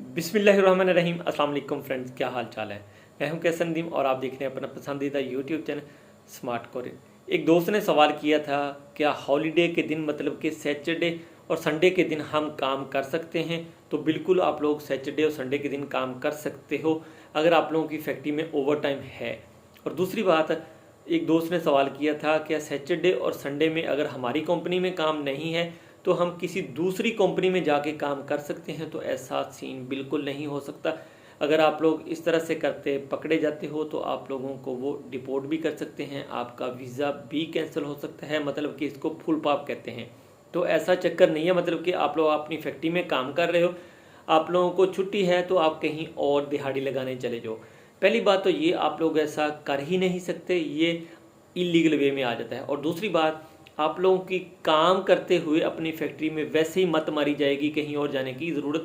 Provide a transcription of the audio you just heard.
बिस्मिल्लाहिर्रहमानिर्रहीम। अस्सलाम वालेकुम फ्रेंड्स, क्या हाल चाल है। मैं हूं कैसन नदीम और आप देख रहे हैं अपना पसंदीदा यूट्यूब चैनल स्मार्ट कोरियन। एक दोस्त ने सवाल किया था, क्या हॉलीडे के दिन मतलब कि सैटरडे और संडे के दिन हम काम कर सकते हैं। तो बिल्कुल आप लोग सैटरडे और संडे के दिन काम कर सकते हो अगर आप लोगों की फैक्ट्री में ओवर टाइम है। और दूसरी बात, एक दोस्त ने सवाल किया था, क्या सैटरडे और संडे में अगर हमारी कंपनी में काम नहीं है तो हम किसी दूसरी कंपनी में जाके काम कर सकते हैं। तो ऐसा सीन बिल्कुल नहीं हो सकता। अगर आप लोग इस तरह से करते पकड़े जाते हो तो आप लोगों को वो डिपोर्ट भी कर सकते हैं, आपका वीज़ा भी कैंसिल हो सकता है, मतलब कि इसको फुल पाप कहते हैं। तो ऐसा चक्कर नहीं है, मतलब कि आप लोग अपनी फैक्ट्री में काम कर रहे हो, आप लोगों को छुट्टी है तो आप कहीं और दिहाड़ी लगाने चले जाओ। पहली बात तो ये, आप लोग ऐसा कर ही नहीं सकते, ये इलीगल वे में आ जाता है। और दूसरी बात, आप लोगों की काम करते हुए अपनी फैक्ट्री में वैसे ही मत मारी जाएगी, कहीं और जाने की ज़रूरत